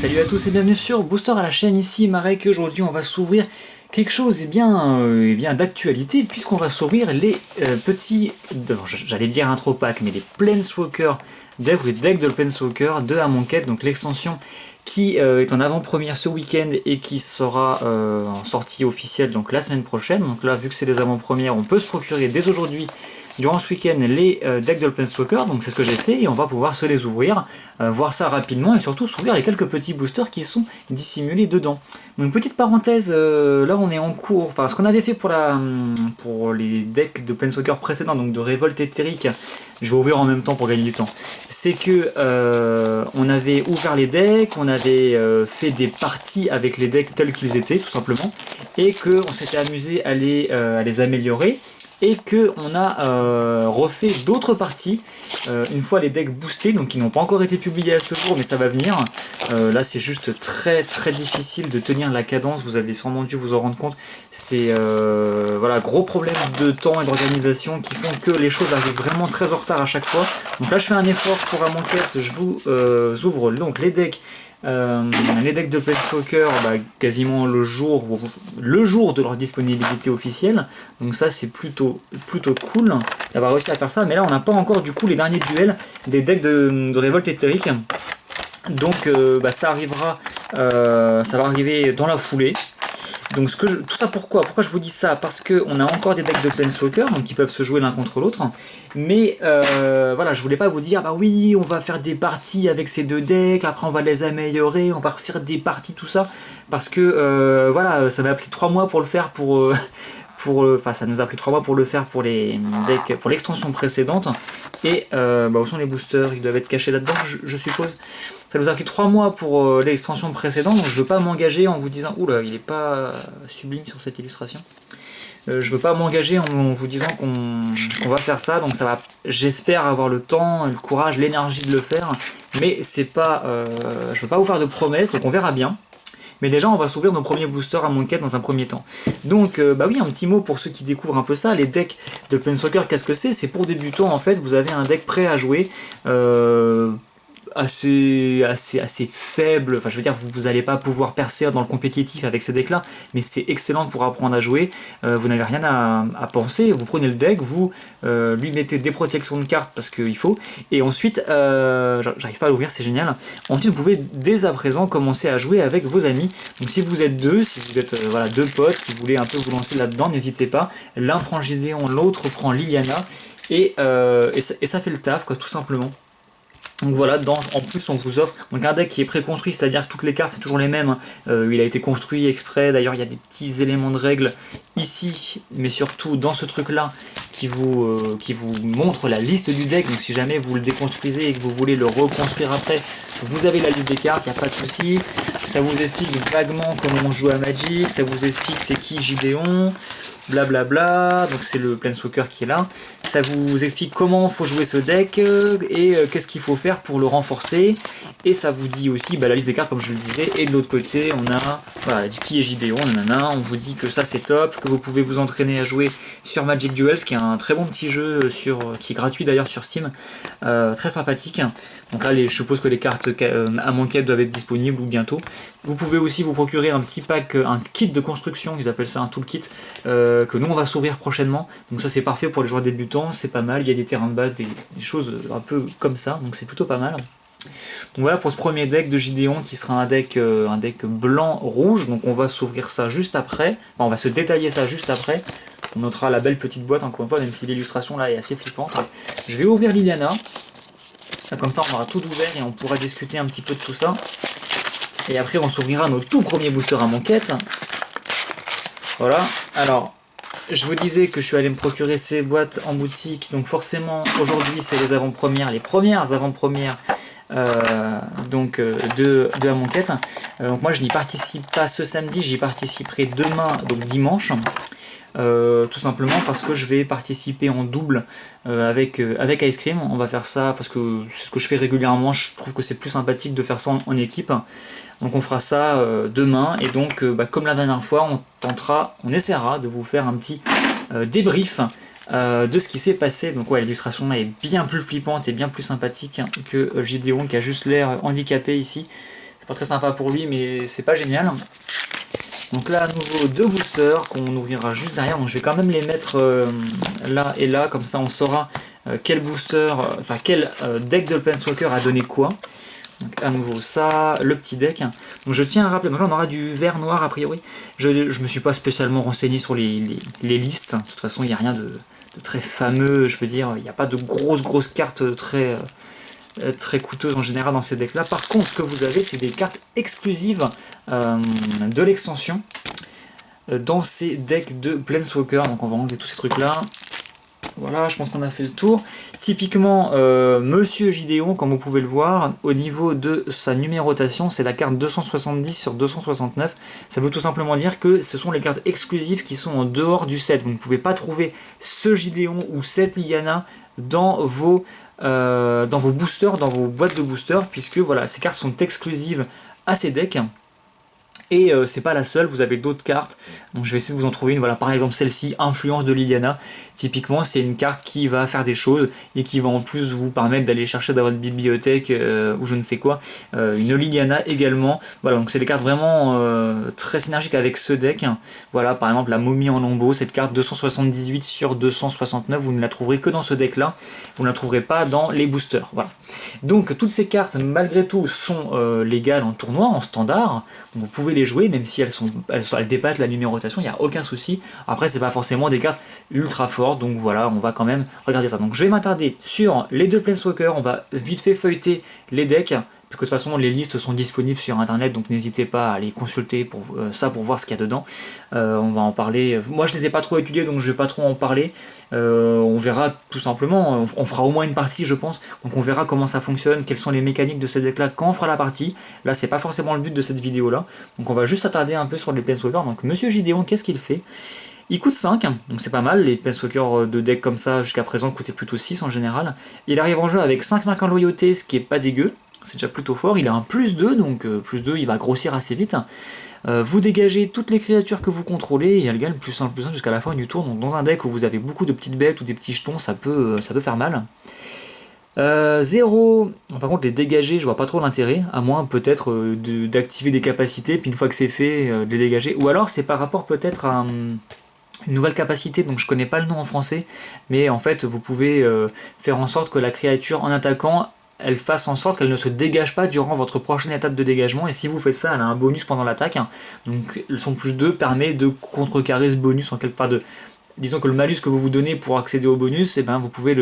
Salut à tous et bienvenue sur Booster à la chaîne, ici Marek. Aujourd'hui on va s'ouvrir quelque chose bien d'actualité, puisqu'on va s'ouvrir les petits, j'allais dire intro pack, mais les Planeswalker decks ou les decks de Planeswalker de Amonkhet, donc l'extension qui est en avant-première ce week-end et qui sera en sortie officielle donc la semaine prochaine. Donc là, vu que c'est des avant-premières, on peut se procurer dès aujourd'hui durant ce week-end les decks de Planeswalker, donc c'est ce que j'ai fait et on va pouvoir se les ouvrir, voir ça rapidement et surtout s'ouvrir les quelques petits boosters qui sont dissimulés dedans. Donc petite parenthèse, là on est en cours, enfin ce qu'on avait fait pour les decks de Planeswalker précédents, donc de Révolte Éthérique, je vais ouvrir en même temps pour gagner du temps, c'est que on avait ouvert les decks, on avait fait des parties avec les decks tels qu'ils étaient tout simplement, et qu'on s'était amusé à les améliorer, et qu'on a refait d'autres parties une fois les decks boostés, donc qui n'ont pas encore été publiés à ce jour, mais ça va venir. Là c'est juste très difficile de tenir la cadence, vous avez sûrement dû vous en rendre compte. C'est voilà, gros problème de temps et d'organisation qui font que les choses arrivent vraiment très en retard à chaque fois. Donc là je fais un effort pour Amonkhet, je vous ouvre donc les decks de Planeswalker quasiment le jour de leur disponibilité officielle, donc ça c'est plutôt cool d'avoir réussi à faire ça. Mais là on n'a pas encore du coup les derniers duels des decks de Révolte Éthérique, donc ça va arriver dans la foulée. Donc tout ça pourquoi je vous dis ça? Parce que on a encore des decks de Planeswalker, donc qui peuvent se jouer l'un contre l'autre. Mais voilà, je voulais pas vous dire bah oui, on va faire des parties avec ces deux decks, après on va les améliorer, on va refaire des parties, tout ça. Parce que voilà, ça m'a pris 3 mois pour le faire enfin ça nous a pris 3 mois pour le faire pour les decks, pour l'extension précédente. Et où sont les boosters? Ils doivent être cachés là-dedans, je suppose. Ça nous a pris 3 mois pour l'extension précédente, donc je veux pas m'engager en vous disant oula, il est pas sublime sur cette illustration. Je veux pas m'engager en vous disant qu'on va faire ça, donc ça va. J'espère avoir le temps, le courage, l'énergie de le faire, mais c'est pas. Je veux pas vous faire de promesses, donc on verra bien. Mais déjà, on va s'ouvrir nos premiers boosters à Amonkhet dans un premier temps. Donc, oui, un petit mot pour ceux qui découvrent un peu ça. Les decks de Planeswalker, qu'est-ce que c'est? C'est pour débutants, en fait. Vous avez un deck prêt à jouer. Assez faible, enfin je veux dire vous n'allez pas pouvoir percer dans le compétitif avec ces decks là, mais c'est excellent pour apprendre à jouer. Vous n'avez rien à penser, vous prenez le deck, vous lui mettez des protections de cartes parce qu'il faut, et ensuite j'arrive pas à l'ouvrir, c'est génial. Ensuite vous pouvez dès à présent commencer à jouer avec vos amis. Donc si vous êtes deux, si vous êtes voilà, deux potes qui voulez un peu vous lancer là-dedans, n'hésitez pas, l'un prend Gideon, l'autre prend Liliana, et ça fait le taf quoi, tout simplement. Donc voilà, en plus on vous offre donc un deck qui est préconstruit, c'est-à-dire que toutes les cartes c'est toujours les mêmes. Il a été construit exprès, d'ailleurs il y a des petits éléments de règles ici, mais surtout dans ce truc là qui vous montre la liste du deck. Donc si jamais vous le déconstruisez et que vous voulez le reconstruire après, vous avez la liste des cartes, il n'y a pas de souci. Ça vous explique vaguement comment on joue à Magic, ça vous explique c'est qui Gideon, blablabla, donc c'est le Planeswalker qui est là. Ça vous explique comment il faut jouer ce deck et qu'est-ce qu'il faut faire pour le renforcer. Et ça vous dit aussi la liste des cartes comme je le disais. Et de l'autre côté on a voilà, qui est Gideon, nanana. On vous dit que ça c'est top, que vous pouvez vous entraîner à jouer sur Magic Duels, qui est un très bon petit jeu qui est gratuit d'ailleurs sur Steam, très sympathique. Donc là je suppose que les cartes Amonkhet doivent être disponibles ou bientôt. Vous pouvez aussi vous procurer un petit pack, un kit de construction, ils appellent ça un toolkit, que nous on va s'ouvrir prochainement. Donc ça c'est parfait pour les joueurs débutants, c'est pas mal, il y a des terrains de base, des choses un peu comme ça, donc c'est plutôt pas mal. Donc voilà pour ce premier deck de Gideon qui sera un deck blanc-rouge, donc on va s'ouvrir ça juste après, enfin, on va se détailler ça juste après. On notera la belle petite boîte encore une fois, même si l'illustration là est assez flippante. Je vais ouvrir Liliana, comme ça on aura tout ouvert et on pourra discuter un petit peu de tout ça. Et après on s'ouvrira nos tout premiers boosters à Amonkhet. Voilà, alors je vous disais que je suis allé me procurer ces boîtes en boutique, donc forcément aujourd'hui c'est les avant-premières, les premières avant-premières de Amonkhet. Donc moi je n'y participe pas ce samedi, j'y participerai demain, donc dimanche. Tout simplement parce que je vais participer en double avec Ice Cream. On va faire ça parce que c'est ce que je fais régulièrement, je trouve que c'est plus sympathique de faire ça en équipe. Donc on fera ça demain, et donc comme la dernière fois on essaiera de vous faire un petit débrief de ce qui s'est passé. Donc ouais, l'illustration là est bien plus flippante et bien plus sympathique que Gideon qui a juste l'air handicapé ici. c'est pas très sympa pour lui, mais c'est pas génial. Donc là, à nouveau, 2 boosters qu'on ouvrira juste derrière. Donc je vais quand même les mettre là et là, comme ça on saura quel booster, enfin quel deck de Planeswalker a donné quoi. Donc à nouveau ça, le petit deck. Donc je tiens à rappeler, donc là on aura du vert noir a priori. Je me suis pas spécialement renseigné sur les listes. De toute façon il n'y a rien de très fameux, je veux dire, il n'y a pas de grosses cartes très coûteuses en général dans ces decks là. Par contre ce que vous avez c'est des cartes exclusives de l'extension dans ces decks de Planeswalker. Donc on va enlever tous ces trucs là. Voilà, je pense qu'on a fait le tour. Typiquement, Monsieur Gideon, comme vous pouvez le voir, au niveau de sa numérotation, c'est la carte 270 sur 269. Ça veut tout simplement dire que ce sont les cartes exclusives qui sont en dehors du set. Vous ne pouvez pas trouver ce Gideon ou cette Liliana dans vos boosters, dans vos boîtes de boosters, puisque voilà, ces cartes sont exclusives à ces decks. Et c'est pas la seule, vous avez d'autres cartes, donc je vais essayer de vous en trouver une. Voilà, par exemple celle-ci, Influence de Liliana. Typiquement c'est une carte qui va faire des choses et qui va en plus vous permettre d'aller chercher dans votre bibliothèque ou je ne sais quoi une Liliana également. Voilà, donc c'est des cartes vraiment très synergiques avec ce deck. Voilà, par exemple la Momie en lambeaux, cette carte 278 sur 269, vous ne la trouverez que dans ce deck là, vous ne la trouverez pas dans les boosters. Voilà, donc toutes ces cartes malgré tout sont légales en tournoi, en standard, donc vous pouvez les jouer même si elles dépassent la numérotation, il n'y a aucun souci. Après c'est pas forcément des cartes ultra fortes, donc voilà, on va quand même regarder ça. Donc je vais m'attarder sur les 2 Planeswalkers, on va vite fait feuilleter les decks, parce que de toute façon les listes sont disponibles sur internet, donc n'hésitez pas à les consulter pour pour voir ce qu'il y a dedans. On va en parler, moi je les ai pas trop étudiés donc je vais pas trop en parler. On verra tout simplement, on fera au moins une partie je pense, donc on verra comment ça fonctionne, quelles sont les mécaniques de ces decks là quand on fera la partie. Là c'est pas forcément le but de cette vidéo là, donc on va juste s'attarder un peu sur les Planeswalkers. Donc Monsieur Gideon, qu'est-ce qu'il fait? Il coûte 5, donc c'est pas mal, les Planeswalkers de deck comme ça jusqu'à présent coûtaient plutôt 6 en général. Il arrive en jeu avec 5 marques en loyauté, ce qui est pas dégueu, c'est déjà plutôt fort. Il a un plus 2, donc plus 2 il va grossir assez vite. Vous dégagez toutes les créatures que vous contrôlez et elle gagne plus 1 jusqu'à la fin du tour. Donc dans un deck où vous avez beaucoup de petites bêtes ou des petits jetons, ça peut faire mal. 0, par contre les dégager je vois pas trop l'intérêt, à moins peut-être d'activer des capacités, puis une fois que c'est fait, de les dégager. Ou alors c'est par rapport peut-être à une nouvelle capacité, donc je connais pas le nom en français, mais en fait vous pouvez faire en sorte que la créature en attaquant, elle fasse en sorte qu'elle ne se dégage pas durant votre prochaine étape de dégagement, et si vous faites ça, elle a un bonus pendant l'attaque, donc son plus 2 permet de contrecarrer ce bonus en quelque part de... Disons que le malus que vous vous donnez pour accéder au bonus, eh ben, vous pouvez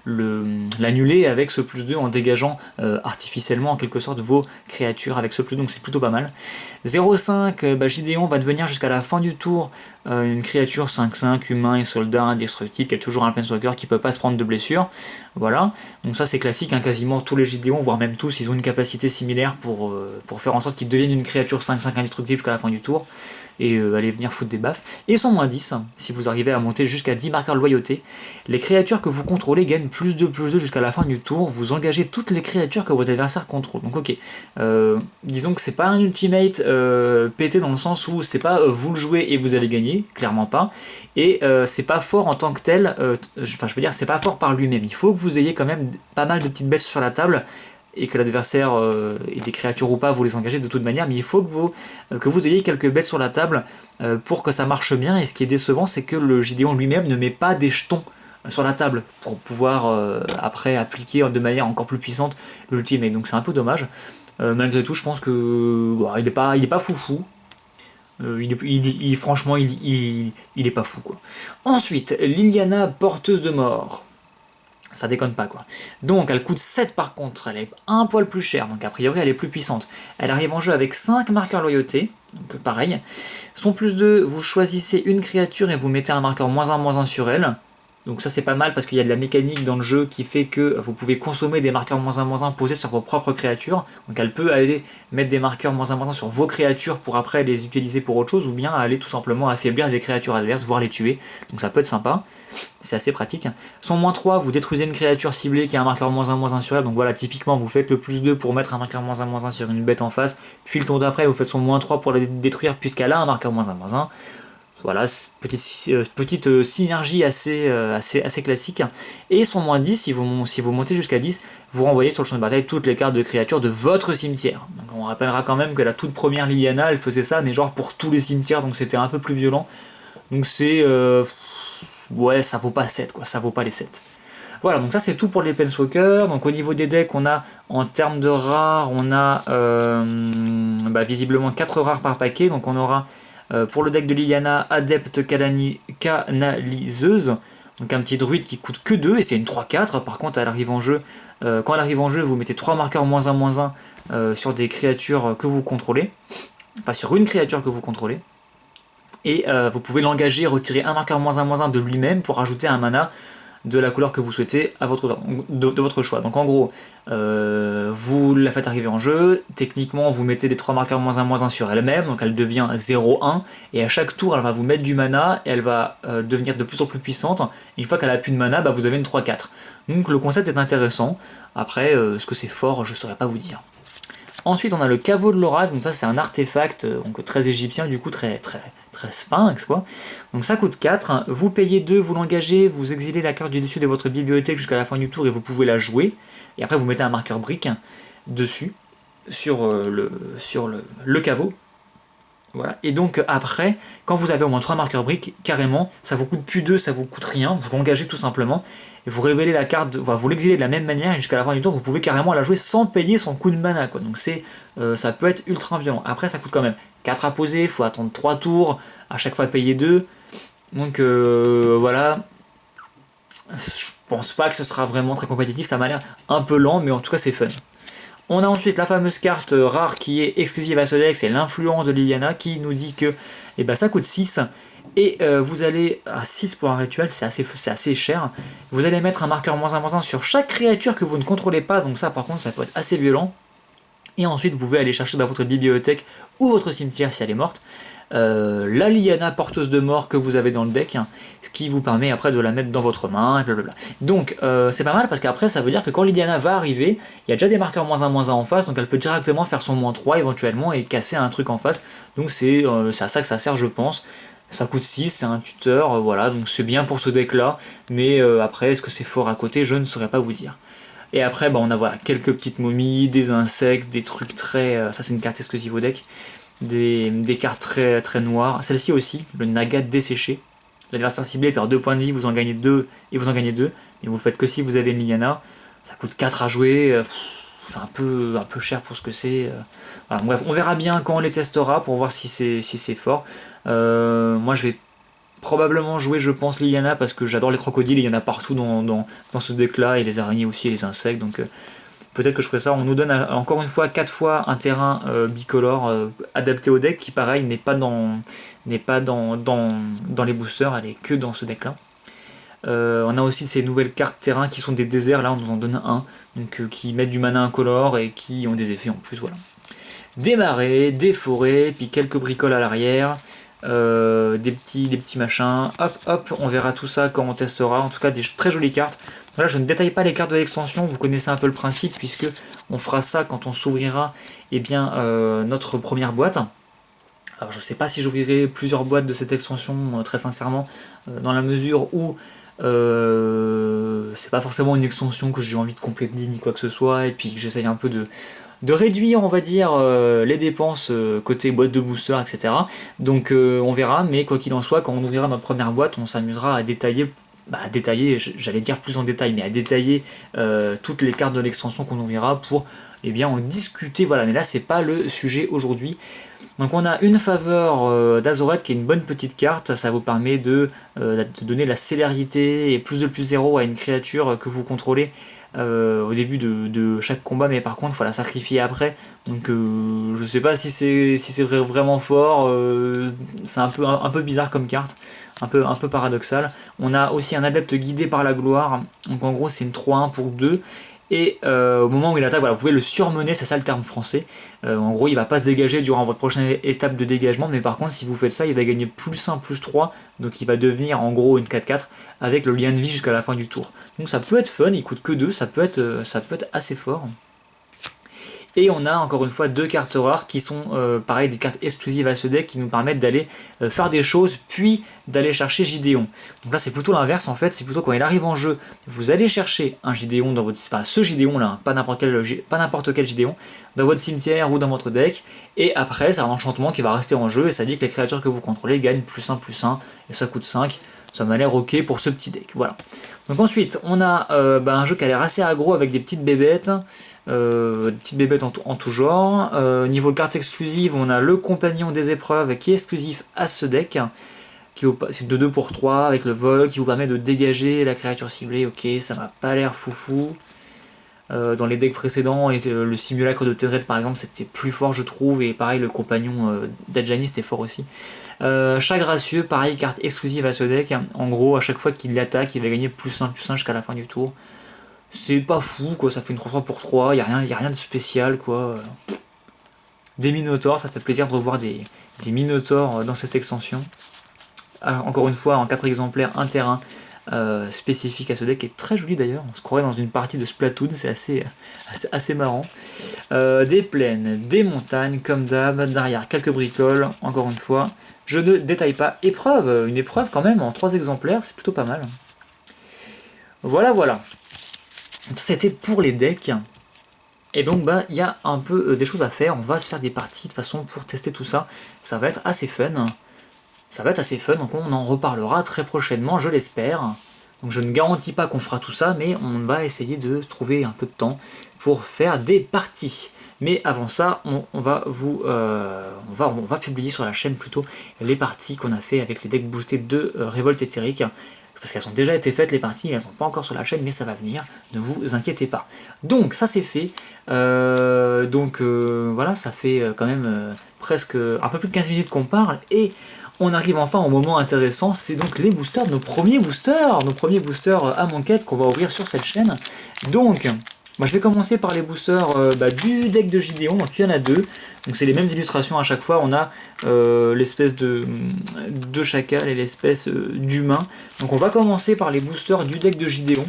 l'annuler avec ce plus 2 en dégageant artificiellement en quelque sorte vos créatures avec ce plus 2, donc c'est plutôt pas mal. 0,5, Gideon va devenir jusqu'à la fin du tour une créature 5-5, humain et soldat indestructible, qui a toujours un Planeswalker qui peut pas se prendre de blessure. Voilà, donc ça c'est classique, hein, quasiment tous les Gideon, voire même tous, ils ont une capacité similaire pour faire en sorte qu'ils deviennent une créature 5-5 indestructible jusqu'à la fin du tour. Et aller venir foutre des baffes. Et ils sont moins 10, si vous arrivez à monter jusqu'à 10 marqueurs de loyauté. Les créatures que vous contrôlez gagnent plus 2 jusqu'à la fin du tour. Vous engagez toutes les créatures que votre adversaire contrôle. Donc ok, disons que c'est pas un ultimate pété dans le sens où c'est pas vous le jouez et vous allez gagner, clairement pas. Et c'est pas fort en tant que tel, enfin je veux dire c'est pas fort par lui-même. Il faut que vous ayez quand même pas mal de petites baisses sur la table, et que l'adversaire ait des créatures ou pas, vous les engagez de toute manière, mais il faut que vous ayez quelques bêtes sur la table pour que ça marche bien. Et ce qui est décevant, c'est que le Gideon lui-même ne met pas des jetons sur la table pour pouvoir après appliquer de manière encore plus puissante l'ultimate, donc c'est un peu dommage. Malgré tout, je pense que bon, il est pas foufou. Franchement, il est pas fou quoi. Ensuite, Liliana, porteuse de mort. Ça déconne pas quoi. Donc elle coûte 7 par contre, elle est un poil plus chère, donc a priori elle est plus puissante. Elle arrive en jeu avec 5 marqueurs loyauté, donc pareil. Son plus 2, vous choisissez une créature et vous mettez un marqueur -1/-1 sur elle. Donc ça c'est pas mal parce qu'il y a de la mécanique dans le jeu qui fait que vous pouvez consommer des marqueurs -1/-1 posés sur vos propres créatures. Donc elle peut aller mettre des marqueurs -1/-1 sur vos créatures pour après les utiliser pour autre chose, ou bien aller tout simplement affaiblir des créatures adverses, voire les tuer. Donc ça peut être sympa, c'est assez pratique. Son -3, vous détruisez une créature ciblée qui a un marqueur -1/-1 sur elle. Donc voilà, typiquement vous faites le plus 2 pour mettre un marqueur -1/-1 sur une bête en face, puis le tour d'après vous faites son -3 pour la détruire puisqu'elle a un marqueur -1/-1. voilà, petite synergie assez classique. Et son moins 10, si vous montez jusqu'à 10, vous renvoyez sur le champ de bataille toutes les cartes de créatures de votre cimetière. Donc on rappellera quand même que la toute première Liliana, elle faisait ça, mais genre pour tous les cimetières, donc c'était un peu plus violent. Donc c'est... ouais, ça vaut pas 7, quoi, ça vaut pas les 7. Voilà, donc ça c'est tout pour les Planeswalkers. Donc au niveau des decks, on a, en termes de rares, on a visiblement 4 rares par paquet. Donc on aura pour le deck de Liliana, Adepte Canaliseuse. Donc un petit druide qui coûte que 2 et c'est une 3-4. Par contre, elle arrive en jeu, quand elle arrive en jeu, vous mettez 3 marqueurs -1/-1 sur des créatures que vous contrôlez. Enfin, sur une créature que vous contrôlez. Et vous pouvez l'engager, retirer un marqueur -1/-1 de lui-même pour ajouter un mana de la couleur que vous souhaitez à de votre choix. Donc en gros, vous la faites arriver en jeu, techniquement vous mettez des 3 marqueurs -1/-1 sur elle-même, donc elle devient 0-1, et à chaque tour elle va vous mettre du mana, et elle va devenir de plus en plus puissante, et une fois qu'elle a plus de mana, vous avez une 3-4. Donc le concept est intéressant, après ce que c'est fort, je ne saurais pas vous dire. Ensuite on a le caveau de l'oracle, donc ça c'est un artefact donc très égyptien, du coup très sphinx quoi. Donc ça coûte 4, vous payez 2, vous l'engagez, vous exilez la carte du dessus de votre bibliothèque jusqu'à la fin du tour et vous pouvez la jouer. Et après vous mettez un marqueur brique dessus, sur le caveau. Voilà. Et donc après, quand vous avez au moins 3 marqueurs briques, carrément, ça vous coûte plus 2, ça vous coûte rien, vous l'engagez tout simplement, et vous révélez la carte, vous l'exilez de la même manière, et jusqu'à la fin du tour, vous pouvez carrément la jouer sans payer son coup de mana, quoi. Donc ça peut être ultra violent. Après, ça coûte quand même 4 à poser, il faut attendre 3 tours, à chaque fois payer 2. Donc voilà. Je pense pas que ce sera vraiment très compétitif, ça m'a l'air un peu lent, mais en tout cas c'est fun. On a ensuite la fameuse carte rare qui est exclusive à ce deck, c'est l'influence de Liliana qui nous dit que ça coûte 6 et vous allez à 6 pour un rituel, c'est assez cher. Vous allez mettre un marqueur -1/-1 sur chaque créature que vous ne contrôlez pas, donc ça par contre ça peut être assez violent. Et ensuite vous pouvez aller chercher dans votre bibliothèque ou votre cimetière si elle est morte la Liliana porteuse de mort que vous avez dans le deck, ce qui vous permet après de la mettre dans votre main, et blablabla. Donc c'est pas mal parce qu'après ça veut dire que quand Liliana va arriver, il y a déjà des marqueurs -1/-1 en face, donc elle peut directement faire son -3 éventuellement et casser un truc en face. Donc c'est à ça que ça sert je pense. Ça coûte 6, c'est un tuteur, voilà, donc c'est bien pour ce deck là, mais après est-ce que c'est fort à côté, je ne saurais pas vous dire. Et après on a voilà, quelques petites momies, des insectes, des trucs très... ça c'est une carte exclusive au deck. Des cartes très noires. Celle-ci aussi, le Naga desséché. L'adversaire ciblé perd 2 points de vie, vous en gagnez 2 et vous en gagnez 2. Mais vous le faites que si vous avez Liliana. Ça coûte 4 à jouer. C'est un peu cher pour ce que c'est. Voilà, bref, on verra bien quand on les testera pour voir si c'est fort. Moi je vais probablement jouer, je pense, Liliana parce que j'adore les crocodiles. Il y en a partout dans ce deck là. Et les araignées aussi et les insectes. Donc peut-être que je ferai ça. On nous donne encore une fois 4 fois un terrain bicolore adapté au deck qui pareil n'est pas dans les boosters, elle est que dans ce deck là. On a aussi ces nouvelles cartes terrain qui sont des déserts, là on nous en donne un, donc qui mettent du mana incolore et qui ont des effets en plus, voilà. Des marais, des forêts, puis quelques bricoles à l'arrière. Des petits machins, hop, on verra tout ça quand on testera, en tout cas des très jolies cartes. Là je ne détaille pas les cartes de l'extension, vous connaissez un peu le principe puisque on fera ça quand on s'ouvrira notre première boîte. Alors je sais pas si j'ouvrirai plusieurs boîtes de cette extension très sincèrement, dans la mesure où c'est pas forcément une extension que j'ai envie de compléter ni quoi que ce soit, et puis que j'essaye un peu de réduire on va dire les dépenses côté boîte de booster etc. Donc on verra, mais quoi qu'il en soit quand on ouvrira notre première boîte on s'amusera à détailler, j'allais dire plus en détail, mais à détailler toutes les cartes de l'extension qu'on ouvrira pour en discuter, voilà, mais là c'est pas le sujet aujourd'hui. Donc on a une faveur d'Azoret qui est une bonne petite carte, ça vous permet de donner la célérité et plus de +0 à une créature que vous contrôlez au début de chaque combat, mais par contre il faut la sacrifier après, donc je sais pas si c'est vraiment fort, c'est un peu bizarre comme carte, un peu paradoxal. On a aussi un adepte guidé par la gloire, donc en gros c'est une 3-1 pour 2. Et au moment où il attaque, voilà, vous pouvez le surmener, c'est ça le terme français. En gros, il va pas se dégager durant votre prochaine étape de dégagement, mais par contre, si vous faites ça, il va gagner +1, +3, donc il va devenir en gros une 4-4 avec le lien de vie jusqu'à la fin du tour. Donc ça peut être fun, il coûte que 2, ça peut être assez fort. Et on a encore une fois 2 cartes rares qui sont pareil des cartes exclusives à ce deck qui nous permettent d'aller faire des choses puis d'aller chercher Gideon. Donc là c'est plutôt l'inverse en fait, c'est plutôt quand il arrive en jeu, vous allez chercher un Gideon dans votre... Enfin ce Gideon là, hein, pas n'importe quel Gideon, dans votre cimetière ou dans votre deck, et après c'est un enchantement qui va rester en jeu et ça dit que les créatures que vous contrôlez gagnent +1/+1 et ça coûte 5. Ça m'a l'air ok pour ce petit deck, voilà. Donc ensuite on a un jeu qui a l'air assez aggro avec des petites bébêtes. En tout genre. Niveau carte exclusive, on a le compagnon des épreuves qui est exclusif à ce deck. C'est de 2 pour 3 avec le vol qui vous permet de dégager la créature ciblée. Ok, ça m'a pas l'air foufou. Dans les decks précédents, et le simulacre de Tezzeret par exemple, c'était plus fort je trouve. Et pareil, le compagnon d'Adjani c'était fort aussi. Chat gracieux, pareil, carte exclusive à ce deck. En gros, à chaque fois qu'il attaque, il va gagner +1/+1 jusqu'à la fin du tour. C'est pas fou quoi, ça fait une 3/3 pour 3, y a rien de spécial quoi. Des minotaures, ça fait plaisir de revoir des minotaures dans cette extension. Encore une fois, en 4 exemplaires, un terrain spécifique à ce deck, qui est très joli d'ailleurs, on se croirait dans une partie de Splatoon, c'est assez marrant. Des plaines, des montagnes, comme d'hab, derrière quelques bricoles, encore une fois. Je ne détaille pas. Épreuve, une épreuve quand même en 3 exemplaires, c'est plutôt pas mal. Voilà. C'était pour les decks. Et donc il y a un peu des choses à faire. On va se faire des parties de façon pour tester tout ça. Ça va être assez fun. Donc on en reparlera très prochainement, je l'espère. Donc je ne garantis pas qu'on fera tout ça, mais on va essayer de trouver un peu de temps pour faire des parties. Mais avant ça, on va publier sur la chaîne plutôt les parties qu'on a fait avec les decks boostés de Révolte Éthérique. Parce qu'elles ont déjà été faites les parties, elles sont pas encore sur la chaîne, mais ça va venir, ne vous inquiétez pas. Donc ça c'est fait, voilà, ça fait quand même presque un peu plus de 15 minutes qu'on parle, et on arrive enfin au moment intéressant, c'est donc les boosters, nos premiers boosters à Monquête qu'on va ouvrir sur cette chaîne. Donc, je vais commencer par les boosters du deck de Gideon, donc il y en a 2, donc c'est les mêmes illustrations à chaque fois, on a l'espèce de chacal et l'espèce d'humain. Donc on va commencer par les boosters du deck de Gideon.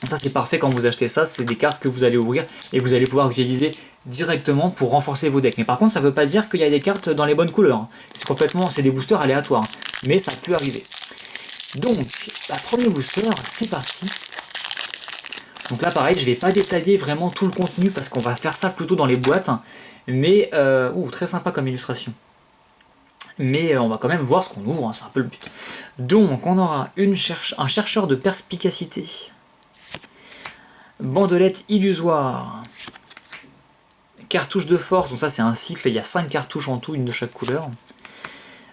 Donc ça c'est parfait quand vous achetez ça, c'est des cartes que vous allez ouvrir et vous allez pouvoir utiliser directement pour renforcer vos decks. Mais par contre ça ne veut pas dire qu'il y a des cartes dans les bonnes couleurs, c'est des boosters aléatoires, mais ça peut arriver. Donc, premier booster, c'est parti. Donc là pareil, je vais pas détailler vraiment tout le contenu parce qu'on va faire ça plutôt dans les boîtes, mais très sympa comme illustration. Mais on va quand même voir ce qu'on ouvre, hein, c'est un peu le but. Donc on aura un chercheur de perspicacité, bandelette illusoire, cartouche de force, donc ça c'est un cycle, il y a 5 cartouches en tout, une de chaque couleur.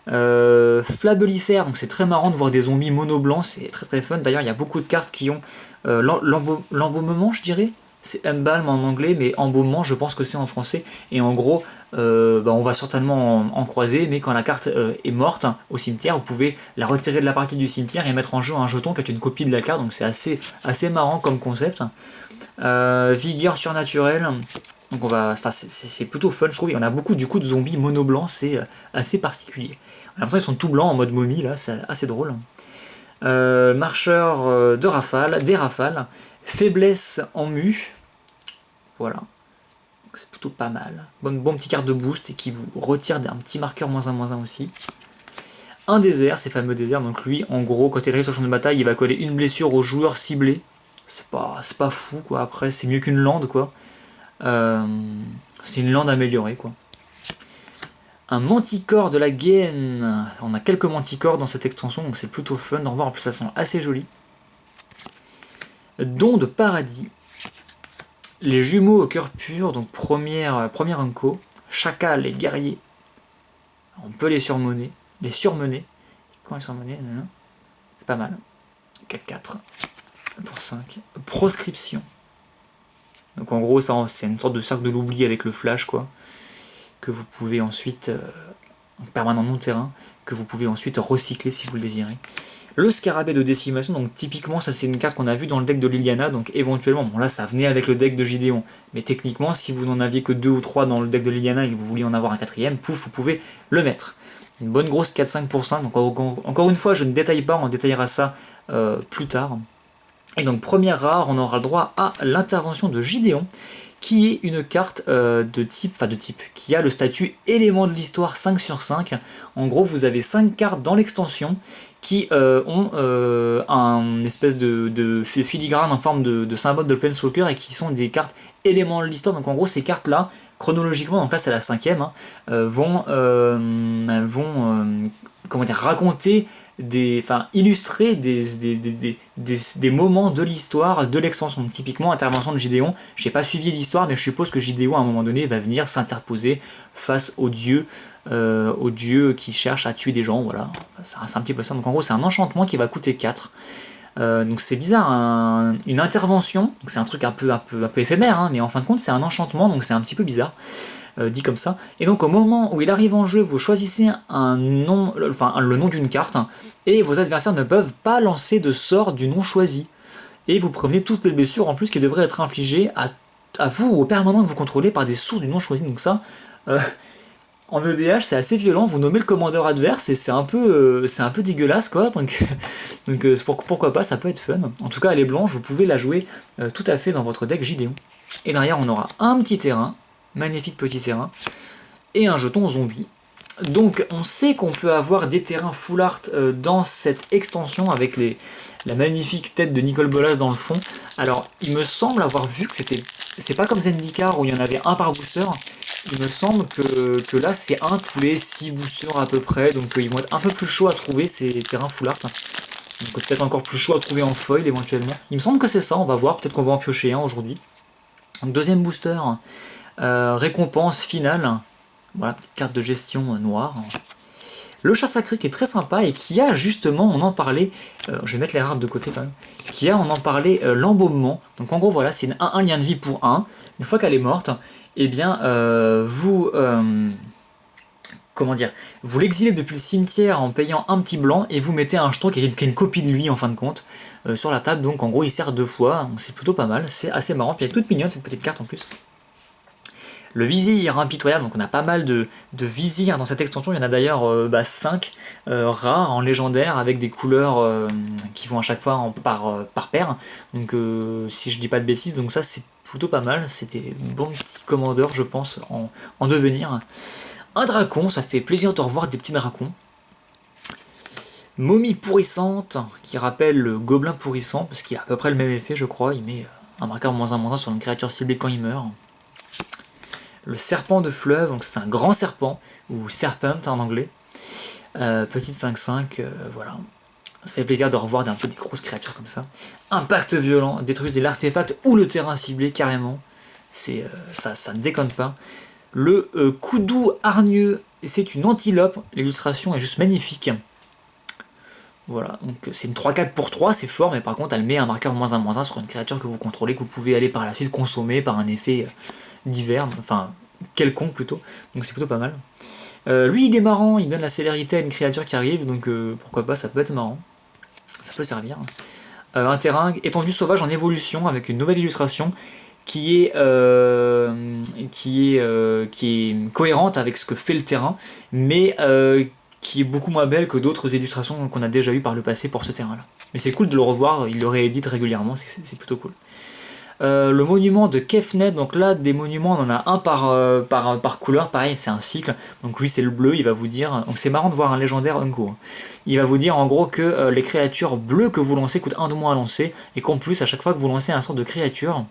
Flabellifère, donc c'est très marrant de voir des zombies mono blancs, c'est très fun. D'ailleurs il y a beaucoup de cartes qui ont l'embaumement, je dirais, c'est embalm en anglais, mais embaumement je pense que c'est en français, et en gros on va certainement en croiser, mais quand la carte est morte au cimetière, vous pouvez la retirer de la partie du cimetière et mettre en jeu un jeton qui est une copie de la carte, donc c'est assez marrant comme concept. Vigueur surnaturelle, donc c'est plutôt fun je trouve, il y en a beaucoup du coup de zombies mono blancs, c'est assez particulier. On a l'impression qu'ils sont tout blancs en mode momie là, c'est assez drôle. Marcheur de rafale, des rafales, faiblesse en mu, voilà, c'est plutôt pas mal. Bon petit carte de boost et qui vous retire un petit marqueur -1/-1 aussi. Un désert, ces fameux déserts, donc lui en gros quand il arrive sur le champ de bataille il va coller une blessure au joueur ciblé. C'est pas fou quoi, après c'est mieux qu'une lande quoi. C'est une lande améliorée quoi. Un manticore de la gaine. On a quelques manticores dans cette extension, donc c'est plutôt fun d'en voir, en plus elles sont assez jolies. Don de paradis. Les jumeaux au cœur pur, donc première unco. Chacal et guerrier. On peut les surmener. Quand ils sont menés, c'est pas mal. 4-4 pour 5. Proscription. Donc en gros, c'est une sorte de cercle de l'oubli avec le flash, quoi. Que vous pouvez ensuite, en permanent non-terrain, que vous pouvez ensuite recycler si vous le désirez. Le scarabée de décimation, donc typiquement, ça c'est une carte qu'on a vue dans le deck de Liliana, donc éventuellement, bon là ça venait avec le deck de Gideon, mais techniquement, si vous n'en aviez que 2 ou 3 dans le deck de Liliana et que vous vouliez en avoir un 4ème, pouf, vous pouvez le mettre. Une bonne grosse 4-5%, donc encore une fois, je ne détaille pas, on détaillera ça plus tard. Et donc première rare, on aura le droit à l'intervention de Gideon, qui est une carte qui a le statut élément de l'histoire 5 sur 5. En gros, vous avez 5 cartes dans l'extension qui ont un espèce de filigrane en forme de symbole de Planeswalker et qui sont des cartes éléments de l'histoire. Donc en gros, ces cartes-là, chronologiquement, donc là c'est la 5e, hein, vont comment dire, raconter illustrer des moments de l'histoire de l'extension. Typiquement, intervention de Gideon. Je n'ai pas suivi l'histoire, mais je suppose que Gideon, à un moment donné, va venir s'interposer face aux dieux qui cherchent à tuer des gens. Voilà, c'est un petit peu ça. Donc en gros, c'est un enchantement qui va coûter 4. Donc c'est bizarre, une intervention, donc c'est un truc un peu éphémère, hein, mais en fin de compte, c'est un enchantement, donc c'est un petit peu bizarre. Dit comme ça. Et donc au moment où il arrive en jeu, vous choisissez le nom d'une carte, et vos adversaires ne peuvent pas lancer de sort du nom choisi. Et vous prenez toutes les blessures en plus qui devraient être infligées à vous ou aux permanents que vous contrôlez par des sources du nom choisi. Donc ça, en EDH c'est assez violent, vous nommez le commandeur adverse et c'est un peu dégueulasse quoi, donc pourquoi pas, ça peut être fun. En tout cas elle est blanche, vous pouvez la jouer tout à fait dans votre deck Gideon. Et derrière on aura un petit terrain, magnifique petit terrain, et un jeton zombie. Donc on sait qu'on peut avoir des terrains full art dans cette extension avec la magnifique tête de Nicol Bolas dans le fond. Alors il me semble avoir vu que c'est pas comme Zendikar où il y en avait un par booster. Il me semble que là c'est un tous les 6 boosters à peu près, donc ils vont être un peu plus chauds à trouver ces terrains full art. Donc peut-être encore plus chaud à trouver en foil éventuellement. Il me semble que c'est ça, on va voir, peut-être qu'on va en piocher un aujourd'hui. Donc deuxième booster, récompense finale. Voilà, petite carte de gestion noire. Le chat sacré qui est très sympa et qui a justement, on en parlait, je vais mettre les rares de côté quand même, qui a, on en parlait, l'embaumement. Donc en gros voilà, c'est un lien de vie pour 1. Une fois qu'elle est morte, eh bien comment dire, vous l'exilez depuis le cimetière en payant un petit blanc et vous mettez un jeton qui est une copie de lui en fin de compte sur la table. Donc en gros il sert 2 fois, donc c'est plutôt pas mal, c'est assez marrant. Puis elle est toute mignonne cette petite carte en plus. Le vizir impitoyable, donc on a pas mal de vizirs dans cette extension, il y en a d'ailleurs 5 rares en légendaire avec des couleurs qui vont à chaque fois par paire, donc si je dis pas de bêtises, donc ça c'est plutôt pas mal, c'est des bons petits commandeurs je pense en devenir. Un dracon, ça fait plaisir de revoir des petits dracons. Momie pourrissante, qui rappelle le gobelin pourrissant, parce qu'il a à peu près le même effet je crois, il met un marqueur -1/-1 sur une créature ciblée quand il meurt. Le serpent de fleuve, donc c'est un grand serpent, ou serpent en anglais. Petite 5/5, voilà. Ça fait plaisir de revoir un peu des grosses créatures comme ça. Impact violent, détruisez l'artefact ou le terrain ciblé carrément. Ça ne déconne pas. Le coudou hargneux, c'est une antilope, l'illustration est juste magnifique. Voilà, donc c'est une 3/4 pour 3, c'est fort, mais par contre elle met un marqueur -1/-1 sur une créature que vous contrôlez, que vous pouvez aller par la suite consommer par un effet divers, enfin quelconque plutôt, donc c'est plutôt pas mal. Lui il est marrant, il donne la célérité à une créature qui arrive, donc pourquoi pas, ça peut être marrant, ça peut servir. Un terrain étendu sauvage en évolution avec une nouvelle illustration qui est cohérente avec ce que fait le terrain, mais qui est beaucoup moins belle que d'autres illustrations qu'on a déjà eues par le passé pour ce terrain-là. Mais c'est cool de le revoir, il le réédite régulièrement, c'est plutôt cool. Le monument de Kefnet, donc là des monuments on en a un par couleur, pareil c'est un cycle, donc lui c'est le bleu, il va vous dire, donc c'est marrant de voir un légendaire Unko, hein. Il va vous dire en gros que les créatures bleues que vous lancez coûtent 1 de moins à lancer, et qu'en plus à chaque fois que vous lancez un sort de créature,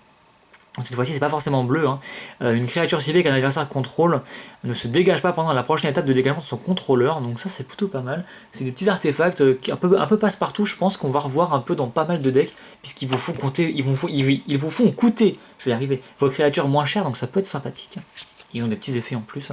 cette fois-ci c'est pas forcément bleu, hein, une créature ciblée qu'un adversaire contrôle ne se dégage pas pendant la prochaine étape de dégagement de son contrôleur, donc ça c'est plutôt pas mal. C'est des petits artefacts un peu passe-partout, je pense qu'on va revoir un peu dans pas mal de decks, puisqu'ils vous font coûter, je vais y arriver, vos créatures moins chères, donc ça peut être sympathique. Ils ont des petits effets en plus.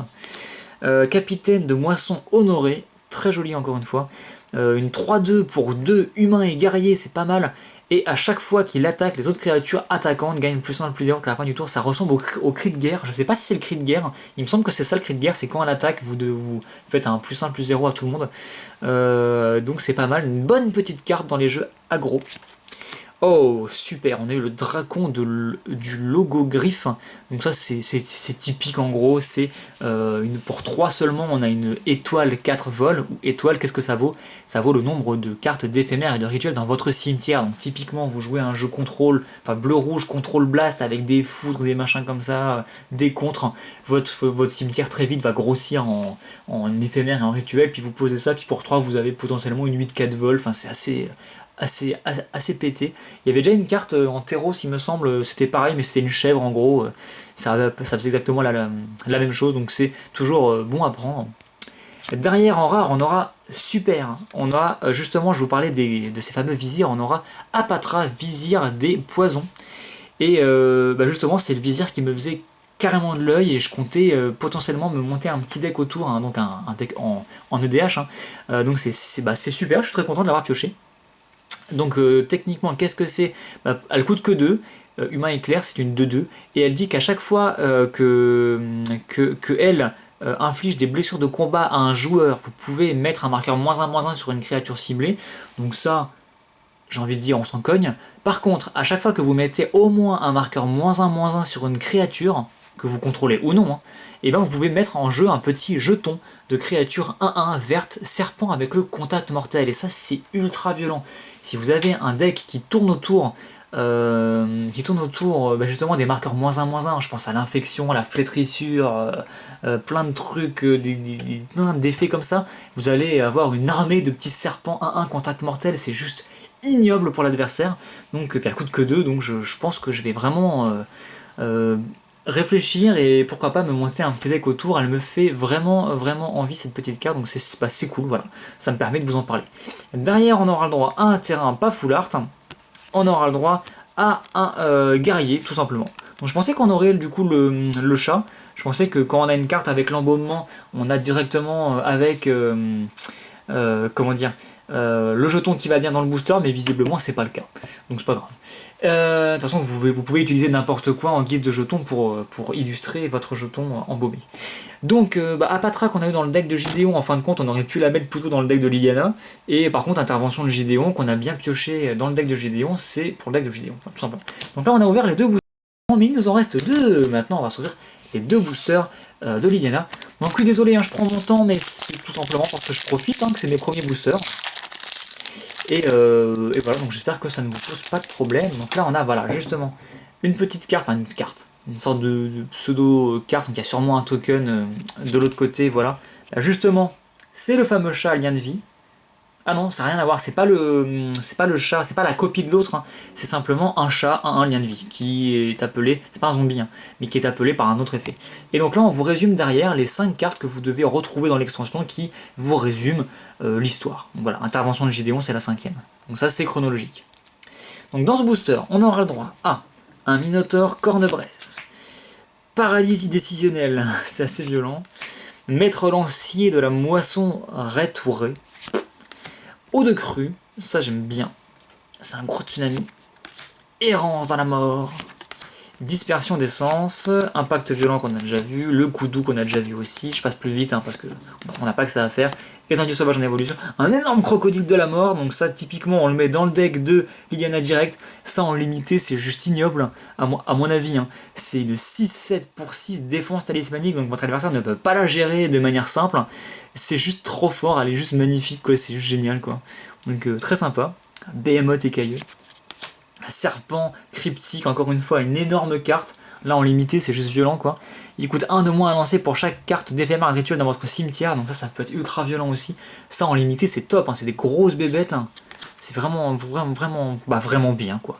Capitaine de moisson honoré, très joli encore une fois. Une 3/2 pour 2 humains et guerriers, c'est pas mal. Et à chaque fois qu'il attaque, les autres créatures attaquantes gagnent +1 +0 qu'à la fin du tour. Ça ressemble au cri de guerre. Je sais pas si c'est le cri de guerre. Il me semble que c'est ça le cri de guerre. C'est quand elle attaque, vous faites un +1 +0 à tout le monde. Donc c'est pas mal. Une bonne petite carte dans les jeux aggro. Oh, super, on a eu le dracon du logo griffe. Donc ça, c'est typique en gros. C'est pour 3 seulement, on a une étoile 4 vols. Ou étoile, qu'est-ce que ça vaut? Ça vaut le nombre de cartes d'éphémères et de rituels dans votre cimetière. Donc typiquement, vous jouez un jeu contrôle, enfin bleu-rouge, contrôle blast avec des foudres, des machins comme ça, des contres. Votre cimetière très vite va grossir en éphémère et en rituel. Puis vous posez ça, puis pour 3 vous avez potentiellement une 8-4 vols. Enfin, c'est assez pété. Il y avait déjà une carte en terreau, s'il me semble, c'était pareil, mais c'était une chèvre en gros. Ça faisait exactement la même chose, donc c'est toujours bon à prendre. Derrière en rare, on aura super. On aura justement, je vous parlais de ces fameux visirs, on aura Apatra, vizir des poisons. Et justement, c'est le vizir qui me faisait carrément de l'œil et je comptais potentiellement me monter un petit deck autour, hein, donc un deck en EDH. Hein. Donc c'est super, je suis très content de l'avoir pioché. Donc techniquement, qu'est-ce que c'est? Elle coûte que 2. Humain éclair, c'est une 2-2. Et elle dit qu'à chaque fois que elle inflige des blessures de combat à un joueur, vous pouvez mettre un marqueur -1/-1 sur une créature ciblée. Donc ça, j'ai envie de dire, on s'en cogne. Par contre, à chaque fois que vous mettez au moins un marqueur -1/-1 sur une créature, que vous contrôlez ou non, hein, et ben vous pouvez mettre en jeu un petit jeton de créature 1/1 verte serpent avec le contact mortel. Et ça, c'est ultra violent. Si vous avez un deck qui tourne autour justement des marqueurs -1/-1, je pense à l'infection, à la flétrissure, plein de trucs, plein d'effets comme ça, vous allez avoir une armée de petits serpents 1/1 contact mortel, c'est juste ignoble pour l'adversaire. Donc elle coûte que 2, donc je pense que je vais vraiment réfléchir et pourquoi pas me monter un petit deck autour. Elle me fait vraiment envie cette petite carte, donc c'est cool, voilà, ça me permet de vous en parler. Derrière, on aura le droit à un terrain pas full art, on aura le droit à un guerrier tout simplement. Donc je pensais qu'on aurait du coup le chat, je pensais que quand on a une carte avec l'embaumement, on a directement avec comment dire, le jeton qui va bien dans le booster, mais visiblement c'est pas le cas, donc c'est pas grave. De toute façon, vous pouvez utiliser n'importe quoi en guise de jeton pour illustrer votre jeton embaumé. Donc, Apatra qu'on a eu dans le deck de Gideon, en fin de compte, on aurait pu la mettre plutôt dans le deck de Liliana. Et par contre, intervention de Gideon, qu'on a bien pioché dans le deck de Gideon, c'est pour le deck de Gideon, tout simplement. Donc là, on a ouvert les 2 boosters, mais il nous en reste 2. Maintenant, on va s'ouvrir les 2 boosters de Liliana. Donc oui, désolé, hein, je prends mon temps, mais c'est tout simplement parce que je profite, hein, que c'est mes premiers boosters. Et voilà, donc j'espère que ça ne vous pose pas de problème. Donc là, on a, voilà, justement, une petite carte, une sorte de pseudo-carte, qui a sûrement un token de l'autre côté, voilà. Là, justement, c'est le fameux chat lien de vie. Ah non, ça n'a rien à voir, c'est pas le chat, c'est pas la copie de l'autre, hein. C'est simplement un chat, un lien de vie, qui est appelé, c'est pas un zombie, hein, mais qui est appelé par un autre effet. Et donc là, on vous résume derrière les 5 cartes que vous devez retrouver dans l'extension qui vous résument l'histoire. Donc voilà, intervention de Gideon, c'est la 5e. Donc ça, c'est chronologique. Donc dans ce booster, on aura le droit à un Minotaure corne-braise, paralysie décisionnelle, c'est assez violent, maître lancier de la moisson retourée, eau de crue, ça j'aime bien, c'est un gros tsunami, errance dans la mort, dispersion d'essence, impact violent qu'on a déjà vu, le coup doux qu'on a déjà vu aussi, je passe plus vite hein, parce que on n'a pas que ça à faire, étendue sauvage en évolution, un énorme crocodile de la mort, donc ça typiquement on le met dans le deck de Liliana Direct, ça en limité c'est juste ignoble, à mon avis, hein. C'est une 6-7 pour 6 défense talismanique, donc votre adversaire ne peut pas la gérer de manière simple, c'est juste trop fort, elle est juste magnifique quoi, c'est juste génial quoi, donc très sympa, Behemoth écailleux. Serpent cryptique, encore une fois, une énorme carte. Là en limité, c'est juste violent quoi. Il coûte 1 de moins à lancer pour chaque carte d'éphémère rituel dans votre cimetière, donc ça peut être ultra violent aussi. Ça en limité, c'est top, hein. C'est des grosses bébêtes. Hein. C'est vraiment bien quoi.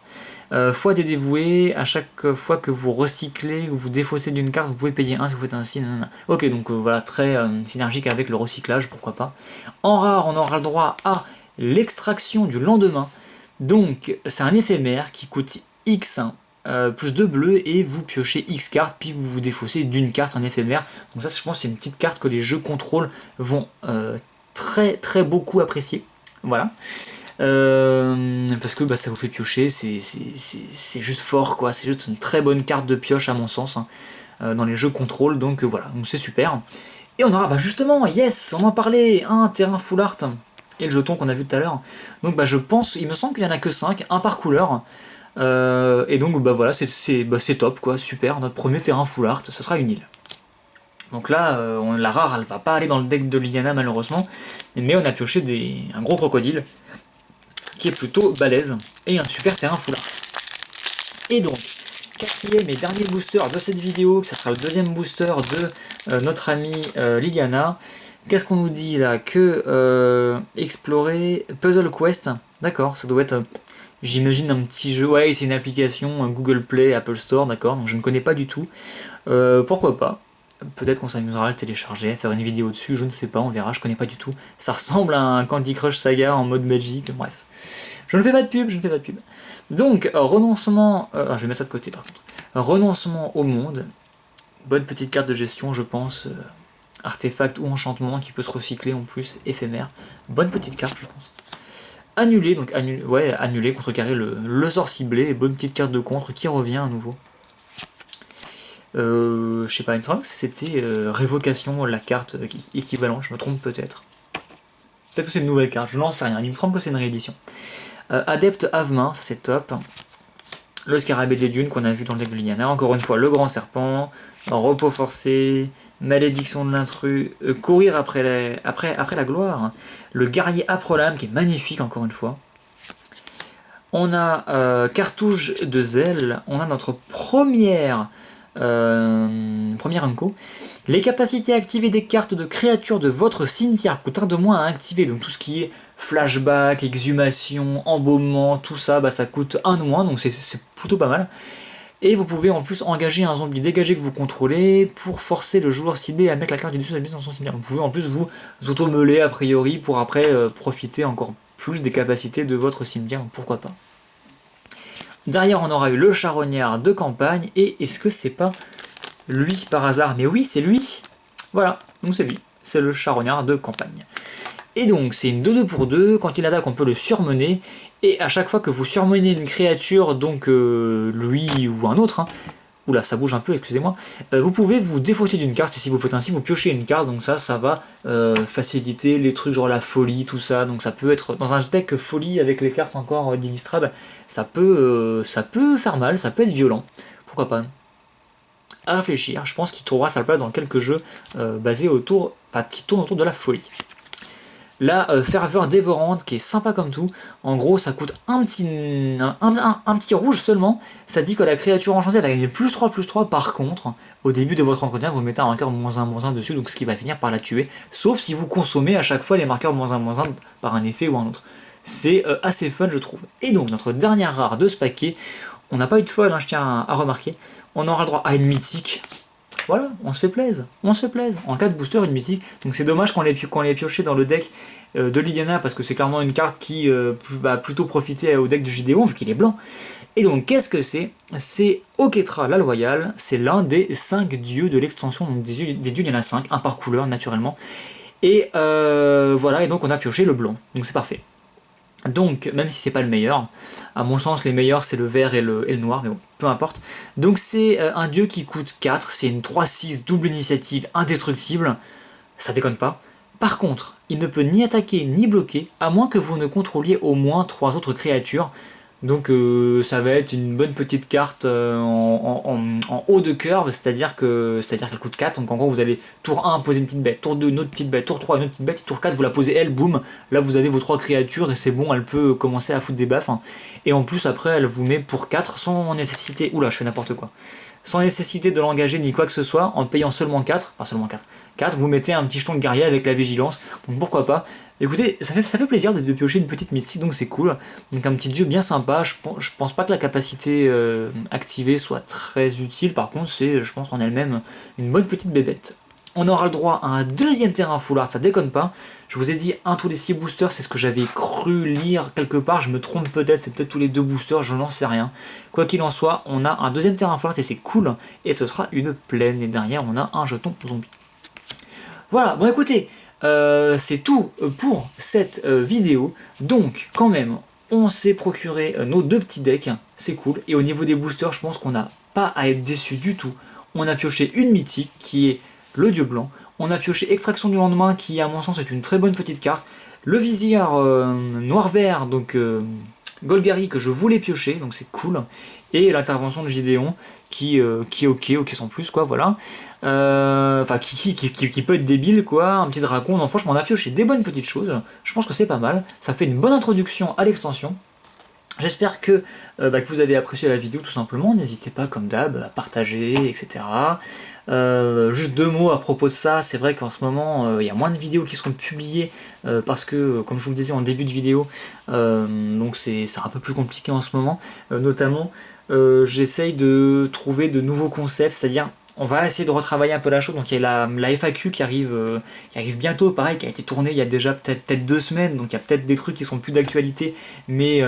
Foi des dévoués, à chaque fois que vous recyclez ou vous défaussez d'une carte, vous pouvez payer 1 si vous faites ainsi. Ok, donc voilà, très synergique avec le recyclage, pourquoi pas. En rare, on aura le droit à l'extraction du lendemain. Donc c'est un éphémère qui coûte X plus 2 bleus et vous piochez X cartes puis vous vous défaussez d'une carte en éphémère. Donc ça je pense c'est une petite carte que les jeux contrôle vont très beaucoup apprécier. Voilà. Parce que ça vous fait piocher, c'est juste fort quoi, c'est juste une très bonne carte de pioche à mon sens hein, dans les jeux contrôle, donc voilà, donc c'est super. Et on aura justement, yes, on en parlait, un terrain full art. et le jeton qu'on a vu tout à l'heure. Donc bah, je pense, il me semble qu'il n'y en a que 5, un par couleur. Et donc bah voilà, c'est top quoi, super, notre premier terrain full art, ce sera une île. Donc là, la rare, elle va pas aller dans le deck de Liliana malheureusement, mais on a pioché un gros crocodile, qui est plutôt balèze, et un super terrain full art. Et donc, quatrième et dernier booster de cette vidéo, ça sera le deuxième booster de notre amie Liliana. Qu'est-ce qu'on nous dit là? Que explorer Puzzle Quest, d'accord, ça doit être, j'imagine, un petit jeu, ouais, c'est une application Google Play, Apple Store, d'accord, donc je ne connais pas du tout. Pourquoi pas? Peut-être qu'on s'amusera à le télécharger, à faire une vidéo dessus, je ne sais pas, on verra, je connais pas du tout. Ça ressemble à un Candy Crush Saga en mode Magic, bref. Je ne fais pas de pub, je ne fais pas de pub. Donc, renoncement... je vais mettre ça de côté par contre. Renoncement au monde. Bonne petite carte de gestion, je pense. Artefact ou enchantement qui peut se recycler en plus, éphémère. Bonne petite carte, je pense. Annuler, donc annuler, contrecarrer le sort ciblé. Bonne petite carte de contre qui revient à nouveau. Je sais pas, il me semble que c'était révocation, la carte équivalente, je me trompe peut-être. Peut-être que c'est une nouvelle carte, je n'en sais rien, il me semble que c'est une réédition. Adepte Avemain, ça c'est top. Le scarabée des dunes qu'on a vu dans le deck de Liliana, encore une fois le grand serpent, repos forcé, malédiction de l'intrus, courir après la gloire, le guerrier Aprolam qui est magnifique encore une fois. On a cartouche de zèle, on a notre première unco. Les capacités activées des cartes de créatures de votre cimetière coûtent 1 de moins à activer, donc tout ce qui est flashback, exhumation, embaumement, tout ça, bah, ça coûte 1 de moins, donc c'est plutôt pas mal. Et vous pouvez en plus engager un zombie dégagé que vous contrôlez pour forcer le joueur ciblé à mettre la carte du dessus de la mise dans son cimetière. Vous pouvez en plus vous auto-meuler a priori pour après profiter encore plus des capacités de votre cimetière, donc pourquoi pas. Derrière on aura eu le charognard de campagne, et est-ce que c'est pas lui par hasard? Mais oui, c'est lui. Voilà, donc c'est lui, c'est le charognard de campagne. Et donc c'est une 2-2 pour 2, quand il attaque on peut le surmener, et à chaque fois que vous surmenez une créature, donc lui ou un autre, hein, oula ça bouge un peu, excusez-moi, vous pouvez vous défausser d'une carte, et si vous faites ainsi vous piochez une carte, donc ça va faciliter les trucs genre la folie, tout ça, donc ça peut être, dans un deck folie avec les cartes encore d'Innistrad, ça peut faire mal, ça peut être violent, pourquoi pas. À réfléchir, je pense qu'il trouvera sa place dans quelques jeux basés autour, qui tournent autour de la folie. La ferveur dévorante qui est sympa comme tout, en gros ça coûte un petit rouge seulement, ça dit que la créature enchantée va gagner +3/+3, par contre, au début de votre entretien vous mettez un marqueur -1/-1 dessus, donc ce qui va finir par la tuer, sauf si vous consommez à chaque fois les marqueurs -1/-1 par un effet ou un autre. C'est assez fun je trouve. Et donc notre dernière rare de ce paquet, on n'a pas eu de folle, hein, je tiens à remarquer, on aura le droit à une mythique. Voilà, on se fait plaisir, En cas de booster, une mythique. Donc c'est dommage qu'on l'ait pioché dans le deck de Liliana, parce que c'est clairement une carte qui va plutôt profiter au deck de JDO, vu qu'il est blanc. Et donc qu'est-ce que c'est? C'est Oketra la Loyale, c'est l'un des 5 dieux de l'extension, donc des dieux il y en a 5, un par couleur naturellement. Et voilà, et donc on a pioché le blanc, donc c'est parfait. Donc, même si c'est pas le meilleur, à mon sens les meilleurs c'est le vert et le noir, mais bon, peu importe. Donc c'est un dieu qui coûte 4, c'est une 3/6 double initiative indestructible, ça déconne pas. Par contre, il ne peut ni attaquer ni bloquer, à moins que vous ne contrôliez au moins 3 autres créatures. Donc ça va être une bonne petite carte en haut de curve, c'est-à-dire qu'elle coûte 4, donc en gros vous allez tour 1 poser une petite bête, tour 2 une autre petite bête, tour 3 une autre petite bête, et tour 4 vous la posez elle, boum, là vous avez vos 3 créatures et c'est bon, elle peut commencer à foutre des baffes, hein. Et en plus après elle vous met pour 4 sans nécessité, oula je fais n'importe quoi, sans nécessité de l'engager ni quoi que ce soit, en payant seulement 4, enfin seulement 4, vous mettez un petit jeton de guerrier avec la vigilance, donc pourquoi pas. Écoutez, ça fait plaisir de piocher une petite mystique, donc c'est cool. Donc un petit dieu bien sympa, je pense pas que la capacité activée soit très utile, par contre c'est, je pense en elle-même, une bonne petite bébête. On aura le droit à un deuxième terrain full art, ça déconne pas. Je vous ai dit 1 tous les 6 boosters, c'est ce que j'avais cru lire quelque part, je me trompe peut-être, c'est peut-être tous les 2 boosters, je n'en sais rien. Quoi qu'il en soit, on a un deuxième terrain full art et c'est cool, et ce sera une plaine, et derrière on a un jeton zombie. Voilà, bon écoutez, c'est tout pour cette vidéo, donc quand même on s'est procuré nos 2 petits decks, c'est cool, et au niveau des boosters je pense qu'on n'a pas à être déçu du tout. On a pioché une mythique qui est le dieu blanc, on a pioché extraction du lendemain qui à mon sens est une très bonne petite carte, Le vizir noir-vert, donc Golgari que je voulais piocher, donc c'est cool. Et l'intervention de Gideon qui est ok sans plus, quoi, voilà. Enfin, qui peut être débile, quoi. Un petit dragon, non, franchement, on a pioché des bonnes petites choses. Je pense que c'est pas mal. Ça fait une bonne introduction à l'extension. J'espère que vous avez apprécié la vidéo tout simplement, n'hésitez pas comme d'hab à partager, etc. Juste 2 mots à propos de ça, c'est vrai qu'en ce moment il y a moins de vidéos qui seront publiées parce que, comme je vous le disais en début de vidéo, donc c'est un peu plus compliqué en ce moment, notamment j'essaye de trouver de nouveaux concepts, c'est-à-dire on va essayer de retravailler un peu la chose, donc il y a la FAQ qui arrive bientôt, pareil, qui a été tournée il y a déjà peut-être 2 semaines, donc il y a peut-être des trucs qui sont plus d'actualité, mais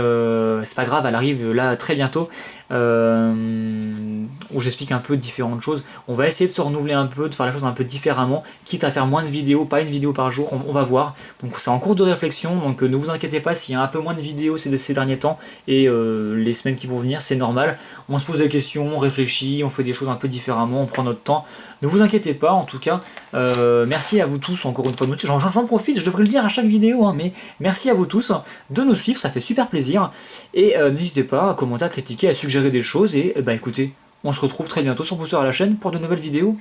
c'est pas grave, elle arrive là très bientôt, où j'explique un peu différentes choses. On va essayer de se renouveler un peu, de faire les choses un peu différemment, quitte à faire moins de vidéos, pas une vidéo par jour, on va voir. Donc c'est en cours de réflexion, donc ne vous inquiétez pas s'il y a un peu moins de vidéos ces derniers temps, et les semaines qui vont venir, c'est normal. On se pose des questions, on réfléchit, on fait des choses un peu différemment, on prend notre temps. Ne vous inquiétez pas, en tout cas, merci à vous tous encore une fois de nous suivre. J'en profite, je devrais le dire à chaque vidéo, hein, mais merci à vous tous de nous suivre, ça fait super plaisir. Et n'hésitez pas à commenter, à critiquer, à suggérer des choses. Et écoutez, on se retrouve très bientôt sur Booster à la chaîne pour de nouvelles vidéos.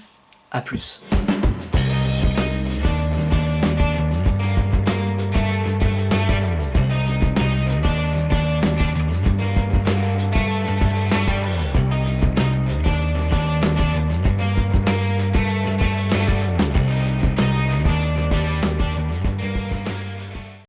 A plus.